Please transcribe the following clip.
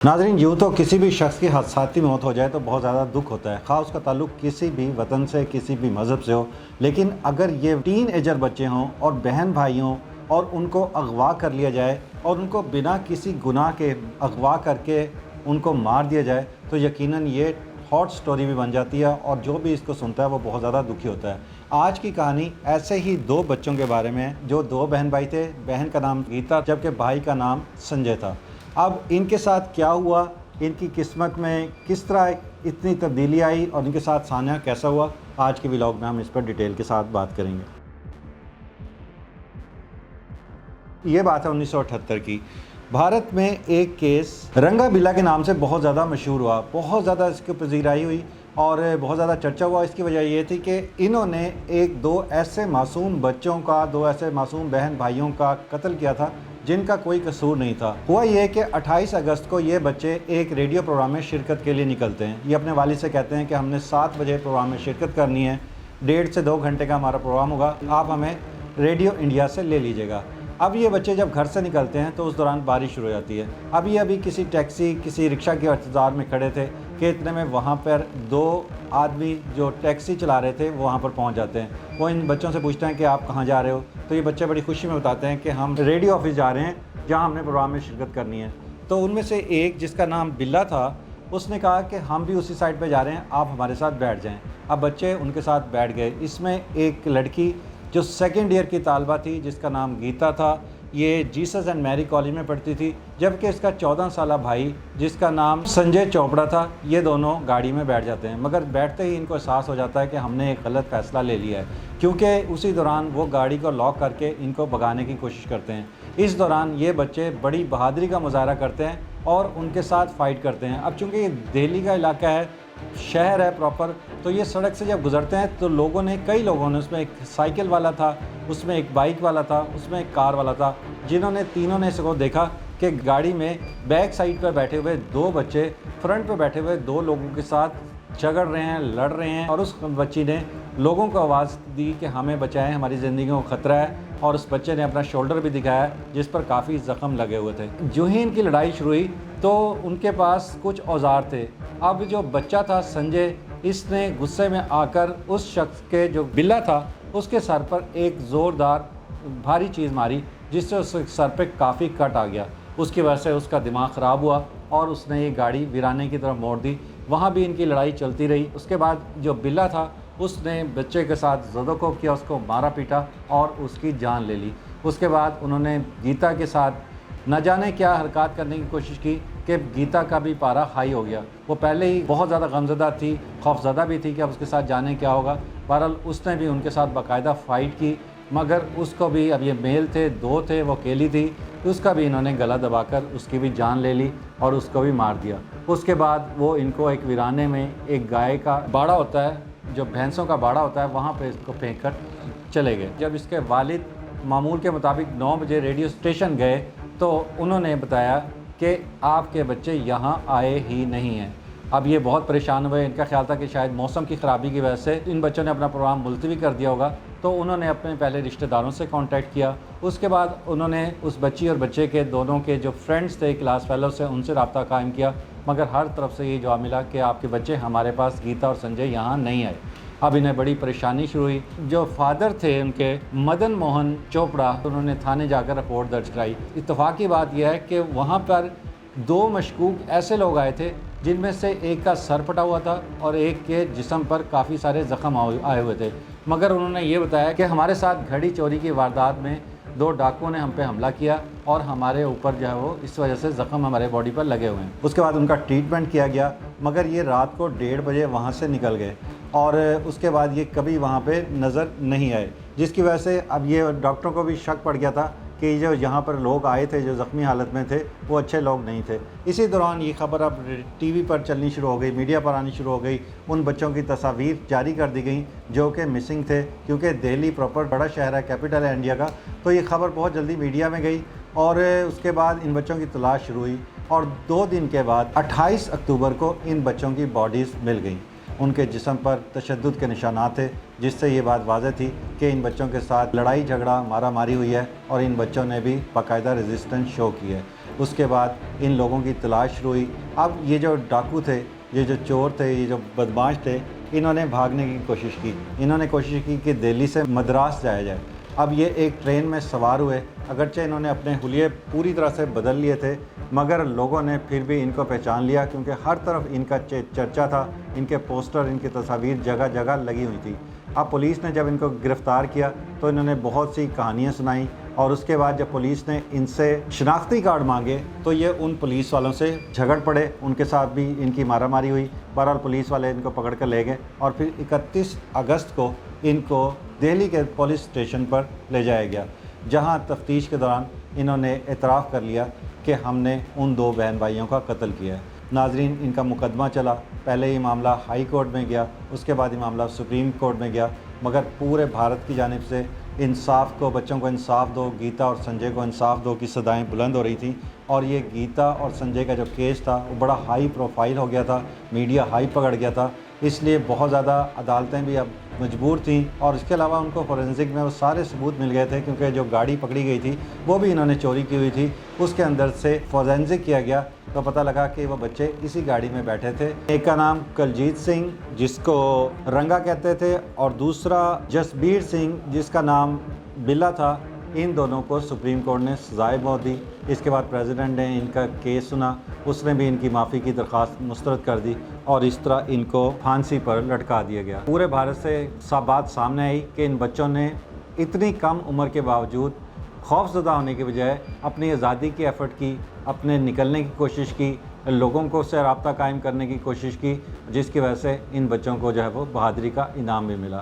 नाज़रीन, यूँ तो किसी भी शख्स की हादसाती मौत हो जाए तो बहुत ज़्यादा दुख होता है, ख़ास उसका ताल्लुक किसी भी वतन से, किसी भी मज़हब से हो। लेकिन अगर ये टीन एजर बच्चे हों और बहन भाई हों और उनको अगवा कर लिया जाए और उनको बिना किसी गुनाह के अगवा करके उनको मार दिया जाए तो यकीनन ये हॉट स्टोरी भी बन जाती है और जो भी इसको सुनता है वो बहुत ज़्यादा दुखी होता है। आज की कहानी ऐसे ही दो बच्चों के बारे में है जो दो बहन भाई थे। बहन का नाम गीता जबकि भाई का नाम संजय था। अब इनके साथ क्या हुआ, इनकी किस्मत में किस तरह इतनी तब्दीली आई और इनके साथ सान्या कैसा हुआ, आज के व्लॉग में हम इस पर डिटेल के साथ बात करेंगे। ये बात है 1978 की। भारत में एक केस रंगा बिल्ला के नाम से बहुत ज़्यादा मशहूर हुआ, बहुत ज़्यादा इसकी पजीराई हुई और बहुत ज़्यादा चर्चा हुआ। इसकी वजह ये थी कि इन्होंने दो ऐसे मासूम बच्चों का, दो ऐसे मासूम बहन भाइयों का कत्ल किया था जिनका कोई कसूर नहीं था। हुआ ये कि 28 अगस्त को ये बच्चे एक रेडियो प्रोग्राम में शिरकत के लिए निकलते हैं। ये अपने वालिद से कहते हैं कि हमने 7 बजे प्रोग्राम में शिरकत करनी है, 1.5 से 2 घंटे का हमारा प्रोग्राम होगा, आप हमें रेडियो इंडिया से ले लीजिएगा। अब ये बच्चे जब घर से निकलते हैं तो उस दौरान बारिश शुरू हो जाती है। अभी किसी टैक्सी, किसी रिक्शा के इंतज़ार में खड़े थे कि इतने में वहाँ पर 2 आदमी जो टैक्सी चला रहे थे वो वहाँ पर पहुँच जाते हैं। वो इन बच्चों से पूछते हैं कि आप कहाँ जा रहे हो, तो ये बच्चे बड़ी खुशी में बताते हैं कि हम रेडियो ऑफिस जा रहे हैं जहाँ हमने प्रोग्राम में शिरकत करनी है। तो उनमें से एक जिसका नाम बिल्ला था उसने कहा कि हम भी उसी साइड पर जा रहे हैं, आप हमारे साथ बैठ जाएँ। अब बच्चे उनके साथ बैठ गए। इसमें एक लड़की जो 2nd ईयर की तालबा थी जिसका नाम गीता था, ये जीसस एंड मैरी कॉलेज में पढ़ती थी, जबकि इसका 14 साला भाई जिसका नाम संजय चोपड़ा था, ये दोनों गाड़ी में बैठ जाते हैं। मगर बैठते ही इनको एहसास हो जाता है कि हमने एक गलत फ़ैसला ले लिया है, क्योंकि उसी दौरान वो गाड़ी को लॉक करके इनको भगाने की कोशिश करते हैं। इस दौरान ये बच्चे बड़ी बहादुरी का मुजाहरा करते हैं और उनके साथ फ़ाइट करते हैं। अब चूँकि ये दिल्ली का इलाका है, शहर है प्रॉपर, तो ये सड़क से जब गुज़रते हैं तो कई लोगों ने, उसमें एक साइकिल वाला था, उसमें एक बाइक वाला था, उसमें एक कार वाला था, तीनों ने इसको देखा कि गाड़ी में बैक साइड पर बैठे हुए 2 बच्चे फ्रंट पर बैठे हुए 2 लोगों के साथ झगड़ रहे हैं, लड़ रहे हैं। और उस बच्ची ने लोगों को आवाज़ दी कि हमें बचाएं, हमारी ज़िंदगी को ख़तरा है। और उस बच्चे ने अपना शोल्डर भी दिखाया जिस पर काफ़ी ज़ख्म लगे हुए थे। जो ही इनकी लड़ाई शुरू हुई तो उनके पास कुछ औजार थे। अब जो बच्चा था संजय, इसने गुस्से में आकर उस शख्स के जो बिल्ला था उसके सर पर एक ज़ोरदार भारी चीज़ मारी, जिससे उसके सर पे काफ़ी कट आ गया। उसकी वजह से उसका दिमाग ख़राब हुआ और उसने ये गाड़ी वीराने की तरफ मोड़ दी। वहाँ भी इनकी लड़ाई चलती रही। उसके बाद जो बिल्ला था उसने बच्चे के साथ ज़दोकोब किया, उसको मारा पीटा और उसकी जान ले ली। उसके बाद उन्होंने गीता के साथ न जाने क्या हरकत करने की कोशिश की कि गीता का भी पारा हाई हो गया। वो पहले ही बहुत ज़्यादा गमज़दा थी, खौफज़दा भी थी कि अब उसके साथ जाने क्या होगा। बहरहाल उसने भी उनके साथ बाकायदा फ़ाइट की, मगर उसको भी, अब ये मेल थे, 2 थे, वो अकेली थी, उसका भी इन्होंने गला दबाकर उसकी भी जान ले ली और उसको भी मार दिया। उसके बाद वो इनको एक वीराने में, एक गाय का बाड़ा होता है, जो भैंसों का बाड़ा होता है, वहाँ पे इसको फेंक कर चले गए। जब इसके वालिद मामूल के मुताबिक 9 बजे रेडियो स्टेशन गए तो उन्होंने बताया कि आपके बच्चे यहाँ आए ही नहीं हैं। अब ये बहुत परेशान हुए। इनका ख्याल था कि शायद मौसम की ख़राबी की वजह से इन बच्चों ने अपना प्रोग्राम मुलतवी कर दिया होगा, तो उन्होंने अपने पहले रिश्तेदारों से कांटेक्ट किया। उसके बाद उन्होंने उस बच्ची और बच्चे के दोनों के जो फ्रेंड्स थे, क्लास फेलो से, उनसे रब्ता कायम किया, मगर हर तरफ से ये जवाब मिला कि आपके बच्चे हमारे पास, गीता और संजय, यहाँ नहीं आए। अब इन्हें बड़ी परेशानी शुरू हुई। जो फादर थे उनके, मदन मोहन चोपड़ा, उन्होंने थाने जाकर रिपोर्ट दर्ज कराई। इत्तफाक की बात यह है कि वहाँ पर 2 मशकूक ऐसे लोग आए थे जिनमें से एक का सर फटा हुआ था और एक के जिस्म पर काफ़ी सारे ज़ख्म आए हुए थे। मगर उन्होंने ये बताया कि हमारे साथ घड़ी चोरी की वारदात में 2 डाकुओं ने हम पे हमला किया और हमारे ऊपर जो है वो इस वजह से ज़ख्म हमारे बॉडी पर लगे हुए हैं। उसके बाद उनका ट्रीटमेंट किया गया, मगर ये रात को 1:30 बजे वहाँ से निकल गए और उसके बाद ये कभी वहाँ पे नज़र नहीं आए, जिसकी वजह से अब ये डॉक्टरों को भी शक पड़ गया था कि जो यहाँ पर लोग आए थे जो ज़ख्मी हालत में थे वो अच्छे लोग नहीं थे। इसी दौरान ये ख़बर अब टीवी पर चलनी शुरू हो गई, मीडिया पर आनी शुरू हो गई। उन बच्चों की तस्वीर जारी कर दी गई जो कि मिसिंग थे, क्योंकि दिल्ली प्रॉपर बड़ा शहर है, कैपिटल है इंडिया का, तो ये ख़बर बहुत जल्दी मीडिया में गई और उसके बाद इन बच्चों की तलाश शुरू हुई। और 2 दिन के बाद 28 अक्टूबर को इन बच्चों की बॉडीज़ मिल गई। उनके जिस्म पर तशद्दुद के निशानात थे, जिससे ये बात वाज़ेह थी कि इन बच्चों के साथ लड़ाई झगड़ा मारा मारी हुई है और इन बच्चों ने भी बाकायदा रेजिस्टेंस शो की है। उसके बाद इन लोगों की तलाश शुरू हुई। अब ये जो डाकू थे, ये जो चोर थे, ये जो बदमाश थे, इन्होंने भागने की कोशिश की। इन्होंने कोशिश की कि दिल्ली से मद्रास जाया जाए। अब ये एक ट्रेन में सवार हुए, अगरचे इन्होंने अपने हुलिये पूरी तरह से बदल लिए थे, मगर लोगों ने फिर भी इनको पहचान लिया क्योंकि हर तरफ इनका चर्चा था, इनके पोस्टर, इनकी तस्वीर जगह जगह लगी हुई थी। अब पुलिस ने जब इनको गिरफ़्तार किया तो इन्होंने बहुत सी कहानियाँ सुनाई और उसके बाद जब पुलिस ने इनसे शनाख्ती कार्ड मांगे तो ये उन पुलिस वालों से झगड़ पड़े, उनके साथ भी इनकी मारामारी हुई। बहरहाल पुलिस वाले इनको पकड़ कर ले गए और फिर 31 अगस्त को इनको दिल्ली के पुलिस स्टेशन पर ले जाया गया, जहां तफ्तीश के दौरान इन्होंने एतराफ़ कर लिया कि हमने उन 2 बहन भाइयों का कत्ल किया है। नाजरीन, इनका मुकदमा चला, पहले ये मामला हाई कोर्ट में गया, उसके बाद ये मामला सुप्रीम कोर्ट में गया, मगर पूरे भारत की जानिब से इंसाफ को, बच्चों को इंसाफ दो, गीता और संजय को इंसाफ दो की सदाएं बुलंद हो रही थी। और ये गीता और संजय का जो केस था वो बड़ा हाई प्रोफाइल हो गया था, मीडिया हाई पकड़ गया था, इसलिए बहुत ज़्यादा अदालतें भी अब मजबूर थीं। और इसके अलावा उनको फोरेंसिक में वो सारे सबूत मिल गए थे क्योंकि जो गाड़ी पकड़ी गई थी वो भी इन्होंने चोरी की हुई थी, उसके अंदर से फोरेंसिक किया गया तो पता लगा कि वो बच्चे इसी गाड़ी में बैठे थे। एक का नाम कुलजीत सिंह जिसको रंगा कहते थे और दूसरा जसबीर सिंह जिसका नाम बिल्ला था। इन दोनों को सुप्रीम कोर्ट ने सजाए मौत दी। इसके बाद प्रेसिडेंट ने इनका केस सुना, उसने भी इनकी माफ़ी की दरख्वास्त मुस्तरद कर दी और इस तरह इनको फांसी पर लटका दिया गया। पूरे भारत से सब बात सामने आई कि इन बच्चों ने इतनी कम उम्र के बावजूद खौफज़दा होने के बजाय अपनी आज़ादी की एफ़र्ट की, अपने निकलने की कोशिश की, लोगों को से रब्ता कायम करने की कोशिश की, जिसकी वजह से इन बच्चों को जो है वो बहादुरी का इनाम भी मिला।